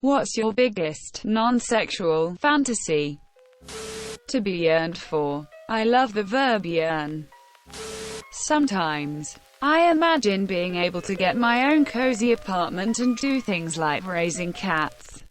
What's your biggest, non-sexual, fantasy? To be yearned for. I love the verb yearn. Sometimes, I imagine being able to get my own cozy apartment and do things like raising cats,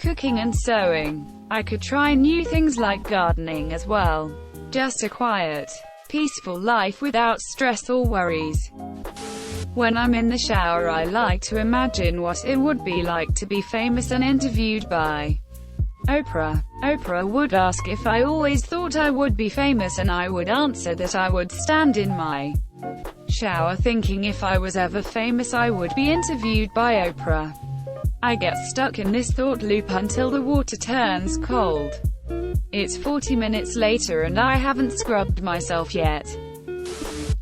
cooking and sewing. I could try new things like gardening as well. Just a quiet, peaceful life without stress or worries. When I'm in the shower, I like to imagine what it would be like to be famous and interviewed by Oprah. Oprah would ask if I always thought I would be famous, and I would answer that I would stand in my shower thinking if I was ever famous I would be interviewed by Oprah. I get stuck in this thought loop until the water turns cold. It's 40 minutes later and I haven't scrubbed myself yet.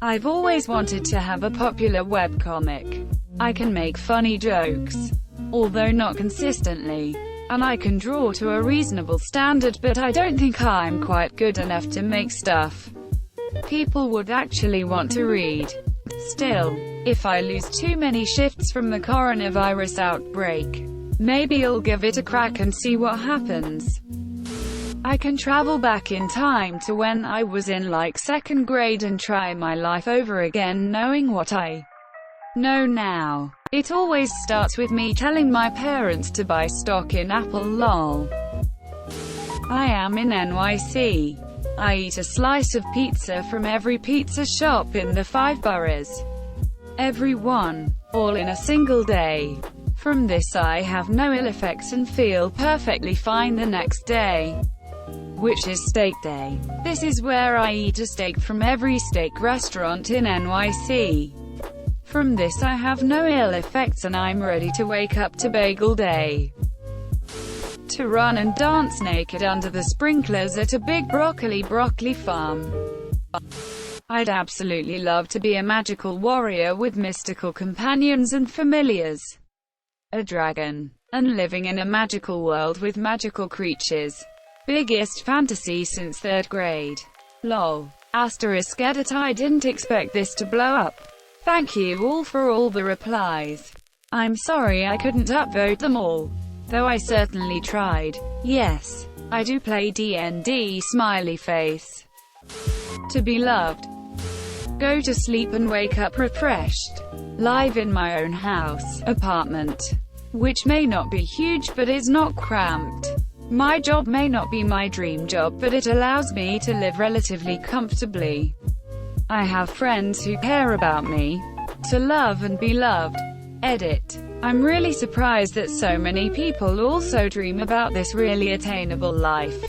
I've always wanted to have a popular webcomic. I can make funny jokes, although not consistently, and I can draw to a reasonable standard, but I don't think I'm quite good enough to make stuff people would actually want to read. Still, if I lose too many shifts from the coronavirus outbreak, maybe I'll give it a crack and see what happens. I can travel back in time to when I was in like second grade and try my life over again knowing what I know now. It always starts with me telling my parents to buy stock in Apple, lol. I am in NYC. I eat a slice of pizza from every pizza shop in the 5 boroughs. Every one. All in a single day. From this I have no ill effects and feel perfectly fine the next day, which is steak day. This is where I eat a steak from every steak restaurant in NYC. From this I have no ill effects and I'm ready to wake up to bagel day. To run and dance naked under the sprinklers at a big broccoli farm. I'd absolutely love to be a magical warrior with mystical companions and familiars. A dragon. And living in a magical world with magical creatures. Biggest fantasy since 3rd grade. Lol. *edit. I didn't expect this to blow up. Thank you all for all the replies. I'm sorry I couldn't upvote them all, though I certainly tried. Yes, I do play D&D, smiley face. To be loved. Go to sleep and wake up refreshed. Live in my own house, apartment, which may not be huge but is not cramped. My job may not be my dream job, but it allows me to live relatively comfortably. I have friends who care about me. To love and be loved. Edit. I'm really surprised that so many people also dream about this really attainable life.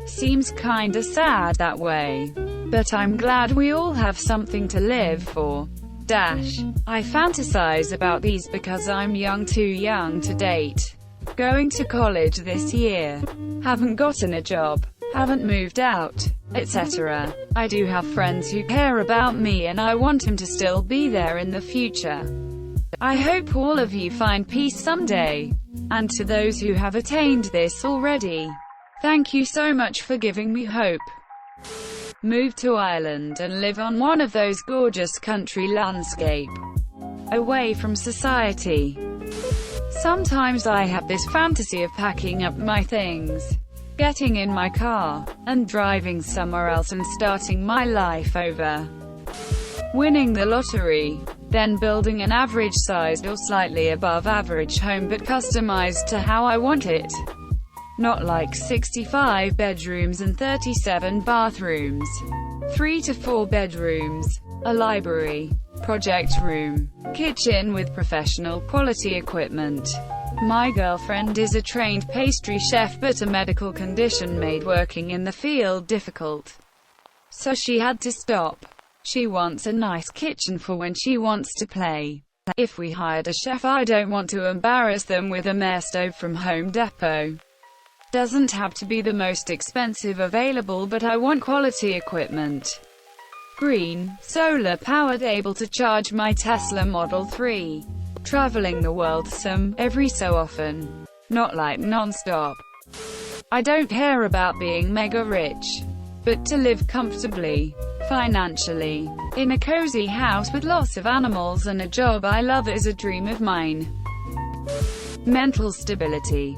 Seems kinda sad that way. But I'm glad we all have something to live for. I fantasize about these because I'm too young to date. Going to college this year. Haven't gotten a job. Haven't moved out, etc. I do have friends who care about me and I want them to still be there in the future. I hope all of you find peace someday. And to those who have attained this already, thank you so much for giving me hope. Move to Ireland and live on one of those gorgeous country landscape, away from society. Sometimes I have this fantasy of packing up my things, getting in my car, and driving somewhere else and starting my life over. Winning the lottery, then building an average-sized or slightly above average home but customized to how I want it. Not like 65 bedrooms and 37 bathrooms. 3 to 4 bedrooms, a library, project room, kitchen with professional quality equipment. My girlfriend is a trained pastry chef, but a medical condition made working in the field difficult, so she had to stop. She wants a nice kitchen for when she wants to play. If we hired a chef, I don't want to embarrass them with a mare stove from Home Depot. Doesn't have to be the most expensive available, but I want quality equipment. Green, solar-powered, able to charge my Tesla Model 3. Traveling the world every so often. Not like non-stop. I don't care about being mega rich, but to live comfortably, financially, in a cozy house with lots of animals and a job I love is a dream of mine. mental stability.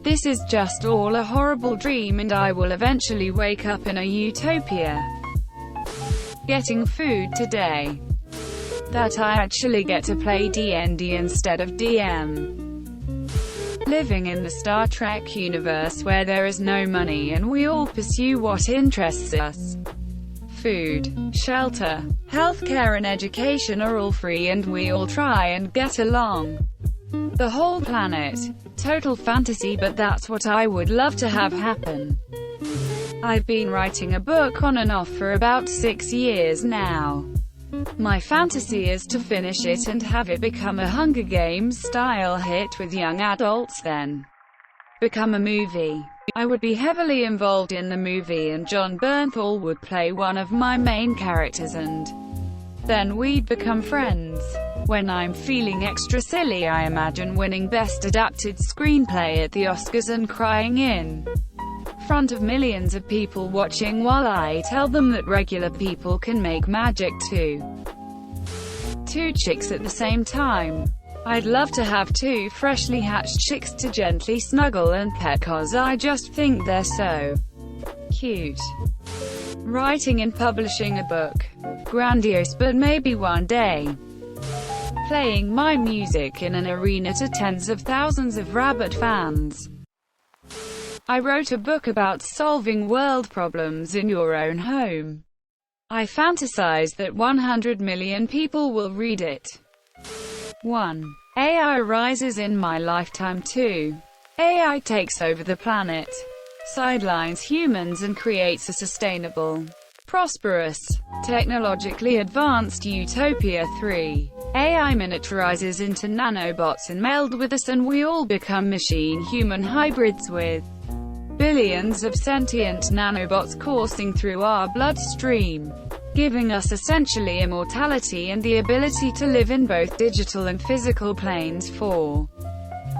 This is just all a horrible dream and I will eventually wake up in a utopia. Getting food today. That I actually get to play D&D instead of DM. Living in the Star Trek universe where there is no money and we all pursue what interests us. Food, shelter, healthcare and education are all free and we all try and get along. The whole planet. Total fantasy, but that's what I would love to have happen. I've been writing a book on and off for about 6 years now. My fantasy is to finish it and have it become a Hunger Games-style hit with young adults, then become a movie. I would be heavily involved in the movie and John Bernthal would play one of my main characters and then we'd become friends. When I'm feeling extra silly, I imagine winning Best Adapted Screenplay at the Oscars and crying in front of millions of people watching while I tell them that regular people can make magic too. 2 chicks at the same time. I'd love to have 2 freshly hatched chicks to gently snuggle and pet cause I just think they're so cute. Writing and publishing a book. Grandiose, but maybe one day. Playing my music in an arena to tens of thousands of rabid fans. I wrote a book about solving world problems in your own home. I fantasize that 100 million people will read it. 1. AI rises in my lifetime. 2. AI takes over the planet, sidelines humans and creates a sustainable, prosperous, technologically advanced utopia. 3. AI miniaturizes into nanobots and meld with us and we all become machine-human hybrids with billions of sentient nanobots coursing through our bloodstream, giving us essentially immortality and the ability to live in both digital and physical planes. 4.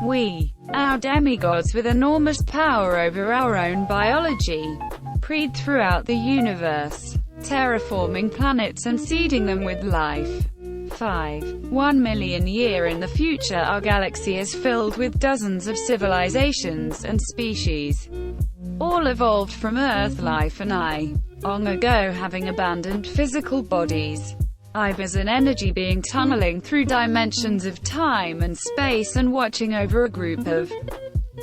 We, our demigods with enormous power over our own biology, breed throughout the universe, terraforming planets and seeding them with life. 5. 1 million year in the future, our galaxy is filled with dozens of civilizations and species, all evolved from Earth life and I, long ago having abandoned physical bodies. I was an energy being tunneling through dimensions of time and space and watching over a group of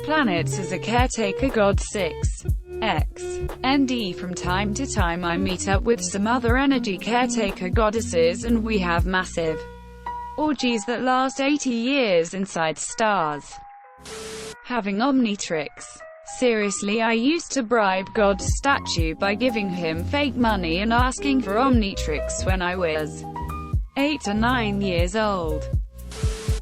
planets as a caretaker god. 6. X. ND. From time to time I meet up with some other energy caretaker goddesses and we have massive orgies that last 80 years inside stars. Having omnitrix. Seriously, I used to bribe God's statue by giving him fake money and asking for omnitrix when I was 8 or 9 years old.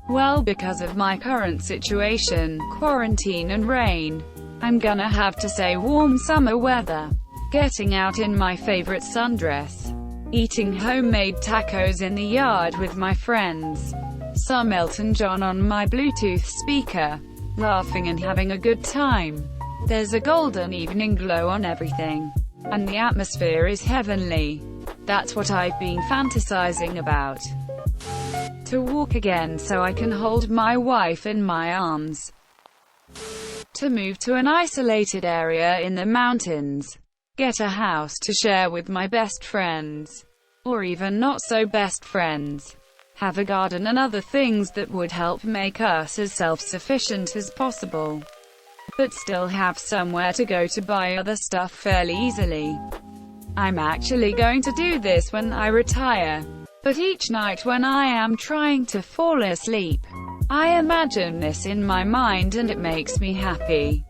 Well, because of my current situation, quarantine and rain, I'm gonna have to say warm summer weather. Getting out in my favorite sundress. Eating homemade tacos in the yard with my friends. Some Elton John on my Bluetooth speaker. Laughing and having a good time. There's a golden evening glow on everything. And the atmosphere is heavenly. That's what I've been fantasizing about. To walk again so I can hold my wife in my arms. To move to an isolated area in the mountains. Get a house to share with my best friends. Or even not so best friends. Have a garden and other things that would help make us as self-sufficient as possible. But still have somewhere to go to buy other stuff fairly easily. I'm actually going to do this when I retire. But each night when I am trying to fall asleep, I imagine this in my mind and it makes me happy.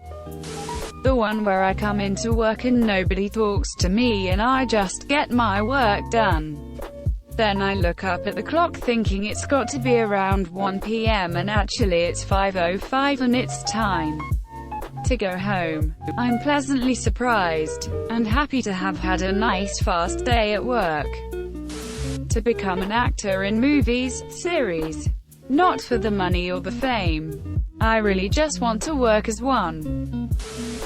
The one where I come into work and nobody talks to me and I just get my work done. Then I look up at the clock thinking it's got to be around 1 p.m. and actually it's 5:05 and it's time to go home. I'm pleasantly surprised and happy to have had a nice fast day at work. To become an actor in movies, series. Not for the money or the fame. I really just want to work as one.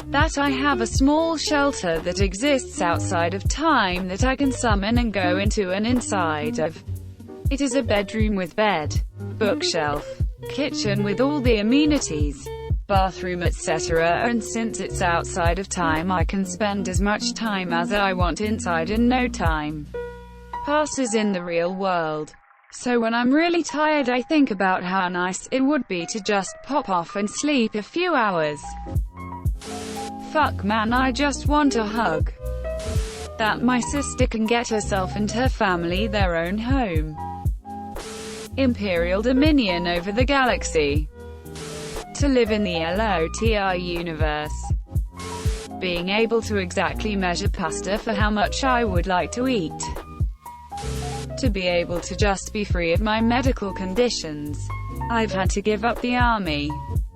That I have a small shelter that exists outside of time that I can summon and go into, and inside of it is a bedroom with bed, bookshelf, kitchen with all the amenities, bathroom, etc. And since it's outside of time, I can spend as much time as I want inside and no time passes in the real world. So when I'm really tired, I think about how nice it would be to just pop off and sleep a few hours. Fuck man, I just want a hug. That my sister can get herself and her family their own home. Imperial dominion over the galaxy. To live in the LOTR universe. Being able to exactly measure pasta for how much I would like to eat. To be able to just be free of my medical conditions. I've had to give up the army,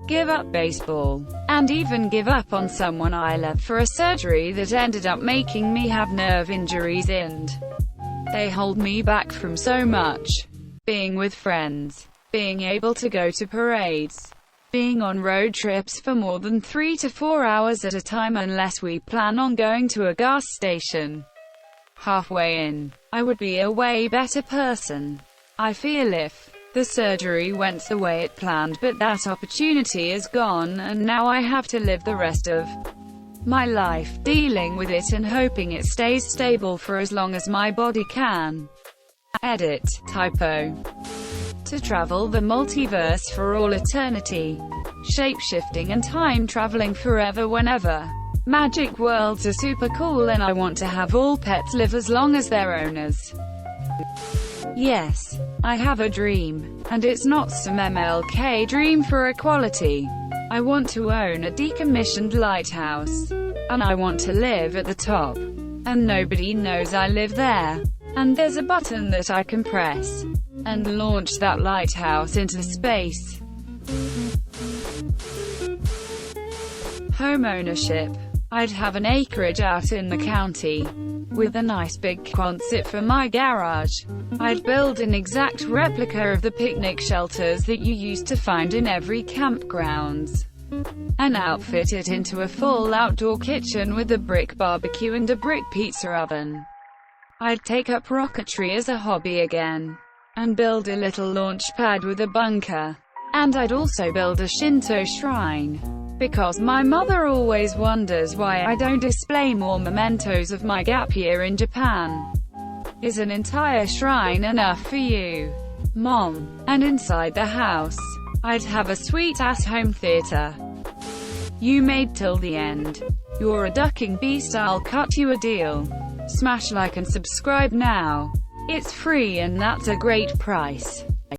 give up baseball, and even give up on someone I love for a surgery that ended up making me have nerve injuries, and they hold me back from so much. Being with friends, being able to go to parades, being on road trips for more than 3 to 4 hours at a time unless we plan on going to a gas station. Halfway in, I would be a way better person. I feel if the surgery went the way it planned, but that opportunity is gone, and now I have to live the rest of my life dealing with it and hoping it stays stable for as long as my body can. Edit. Typo. To travel the multiverse for all eternity. Shape-shifting and time-traveling forever whenever. Magic worlds are super cool, and I want to have all pets live as long as their owners. Yes, I have a dream, and it's not some MLK dream for equality. I want to own a decommissioned lighthouse, and I want to live at the top, and nobody knows I live there. And there's a button that I can press and launch that lighthouse into space. Home ownership. I'd have an acreage out in the county, with a nice big Quonset for my garage. I'd build an exact replica of the picnic shelters that you used to find in every campgrounds, and outfit it into a full outdoor kitchen with a brick barbecue and a brick pizza oven. I'd take up rocketry as a hobby again, and build a little launch pad with a bunker. And I'd also build a Shinto shrine, because my mother always wonders why I don't display more mementos of my gap year in Japan. Is an entire shrine enough for you, Mom? And inside the house, I'd have a sweet-ass home theater. You made till the end. You're a ducking beast, I'll cut you a deal. Smash like and subscribe now. It's free and that's a great price.